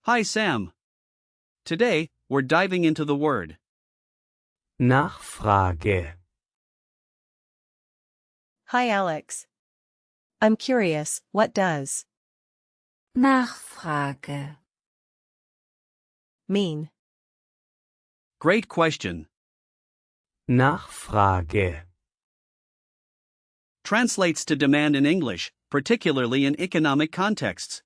Hi Sam. Today, we're diving into the word Nachfrage. Hi Alex. I'm curious, what does Nachfrage. mean? Great question. Nachfrage. Translates to demand in English, particularly in economic contexts.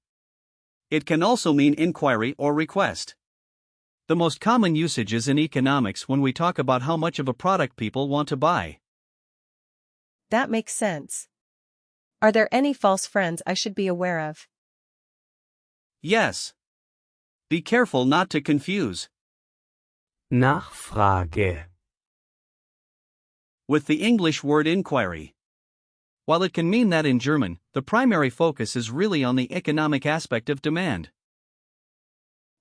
It can also mean inquiry or request. The most common usage is in economics when we talk about how much of a product people want to buy. That makes sense. Are there any false friends I should be aware of? Yes. Be careful not to confuse Nachfrage. with the English word inquiry. While it can mean that in German, the primary focus is really on the economic aspect of demand.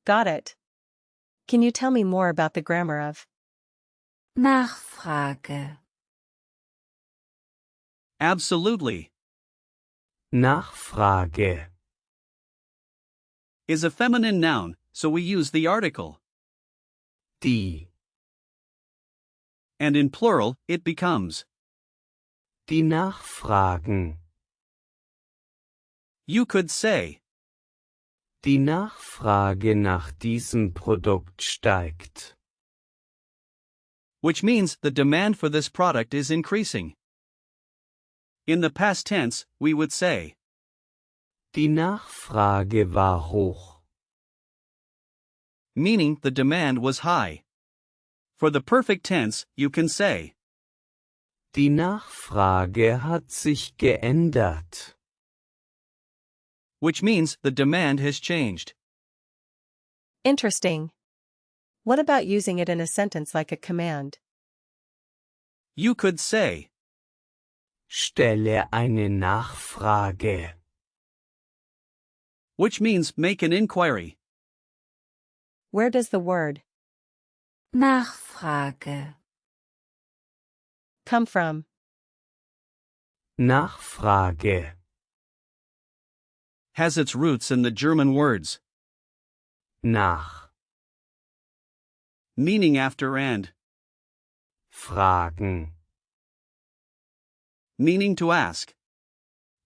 Got it. Can you tell me more about the grammar of Nachfrage. Absolutely. Nachfrage. Is a feminine noun, so we use the article. Die. And in plural, it becomes. Die Nachfragen. You could say, Die Nachfrage nach diesem Produkt steigt. which means the demand for this product is increasing. In the past tense, we would say, Die Nachfrage war hoch. meaning the demand was high. For the perfect tense, you can say, Die Nachfrage hat sich geändert. which means the demand has changed. interesting. What about using it in a sentence like a command? You could say, Stelle eine Nachfrage. which means make an inquiry. Where does the word Nachfrage. come from? Nachfrage. Has its roots in the German words, Nach. meaning after and, Fragen. meaning to ask.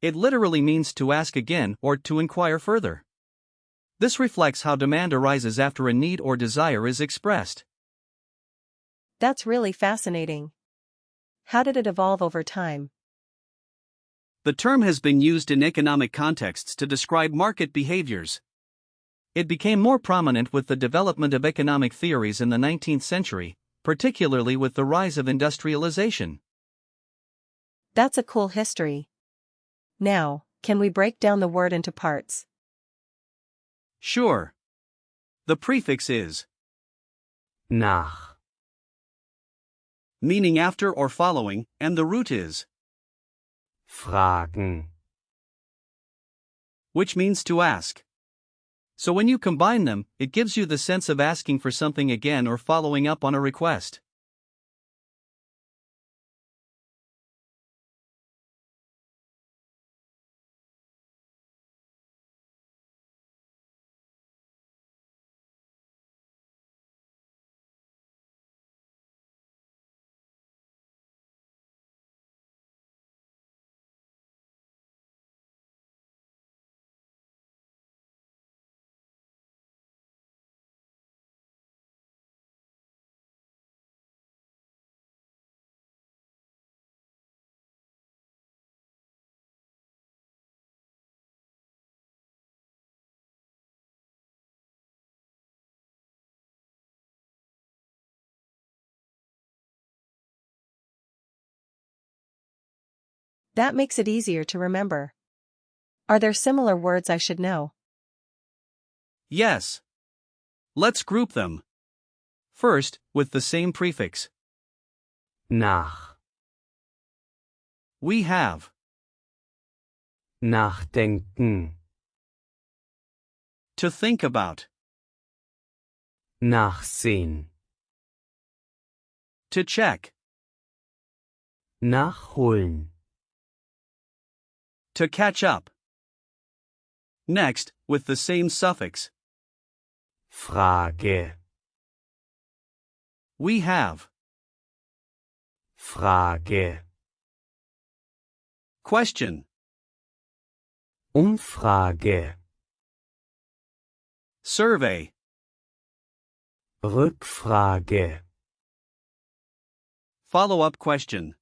It literally means to ask again or to inquire further. This reflects how demand arises after a need or desire is expressed. That's really fascinating. How did it evolve over time? The term has been used in economic contexts to describe market behaviors. It became more prominent with the development of economic theories in the 19th century, particularly with the rise of industrialization. That's a cool history. Now, can we break down the word into parts? Sure. The prefix is, Nach. meaning after or following, and the root is, Fragen. which means to ask. So when you combine them, it gives you the sense of asking for something again or following up on a request. That makes it easier to remember. Are there similar words I should know? Yes. Let's group them. First, with the same prefix, Nach. we have Nachdenken. to think about, Nachsehen. to check, Nachholen. to catch up. Next, with the same suffix, Frage, We have. Frage, Question. Umfrage, Survey. Rückfrage, Follow-up question.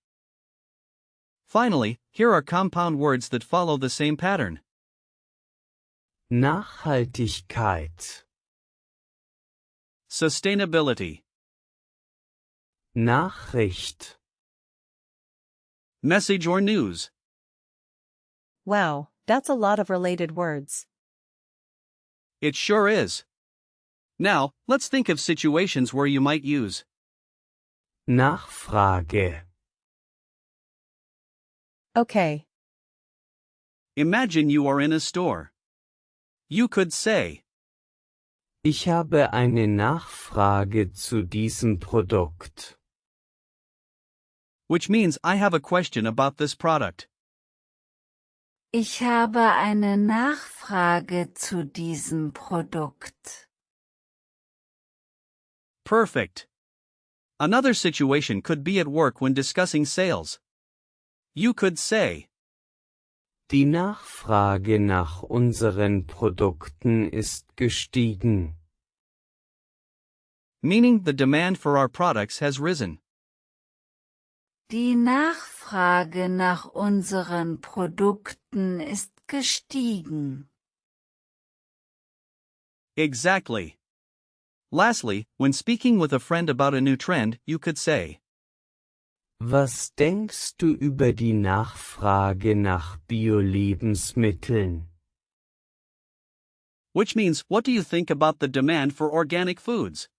Finally, here are compound words that follow the same pattern. Nachhaltigkeit, Sustainability. Nachricht, Message or news. Wow, that's a lot of related words. It sure is. Now, let's think of situations where you might use Nachfrage, Okay, imagine you are in a store. You could say, Ich habe eine Nachfrage zu diesem Produkt. which means I have a question about this product. Ich habe eine Nachfrage zu diesem Produkt. Perfect. Another situation could be at work when discussing sales. You could say, Die Nachfrage nach unseren Produkten ist gestiegen. meaning the demand for our products has risen. Die Nachfrage nach unseren Produkten ist gestiegen. Exactly. Lastly, when speaking with a friend about a new trend, you could say, Was denkst du über die Nachfrage nach Bio-Lebensmitteln? which means, what do you think about the demand for organic foods?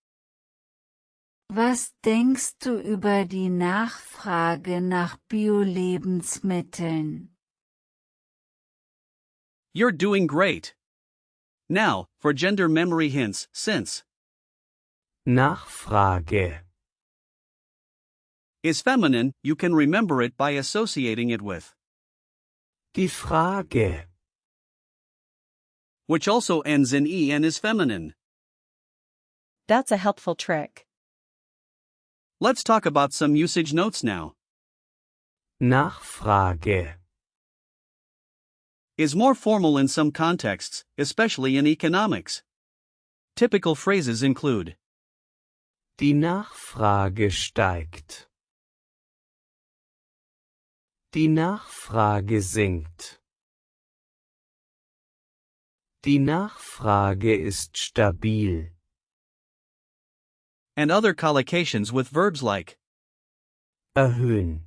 Was denkst du über die Nachfrage nach Bio-Lebensmitteln? You're doing great. Now, for gender memory hints, since Nachfrage, is feminine, you can remember it by associating it with, die Frage, which also ends in E and is feminine. that's a helpful trick. Let's talk about some usage notes now. Nachfrage, Is more formal in some contexts, especially in economics. Typical phrases include die Nachfrage steigt. Die Nachfrage sinkt. Die Nachfrage ist stabil. and other collocations with verbs like Erhöhen.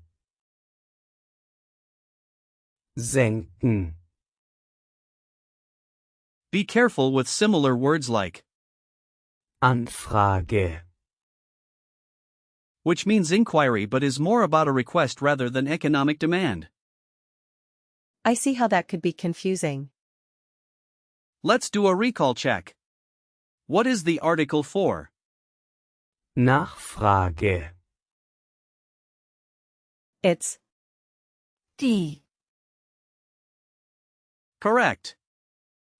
Senken. be careful with similar words like, Anfrage. which means inquiry but is more about a request rather than economic demand. I see how that could be confusing. Let's do a recall check. What is the article for? Nachfrage. It's Die. Correct.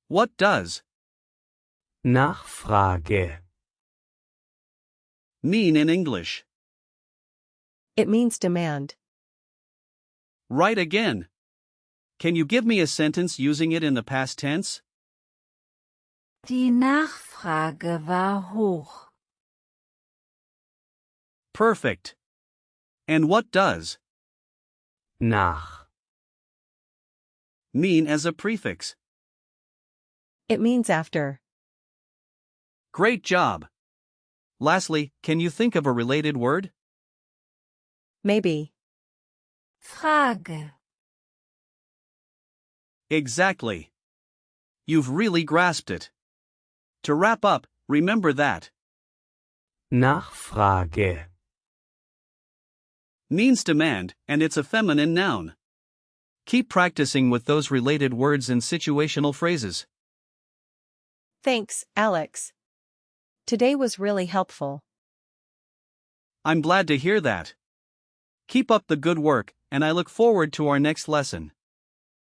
What does Nachfrage. mean in English? It means demand. Right again. Can you give me a sentence using it in the past tense? Die Nachfrage war hoch. Perfect. And what does Nach. mean as a prefix? It means after. Great job. Lastly, can you think of a related word? Maybe. Frage. Exactly. You've really grasped it. To wrap up, remember that Nachfrage. means demand, and it's a feminine noun. Keep practicing with those related words and situational phrases. Thanks, Alex. Today was really helpful. I'm glad to hear that. Keep up the good work, and I look forward to our next lesson.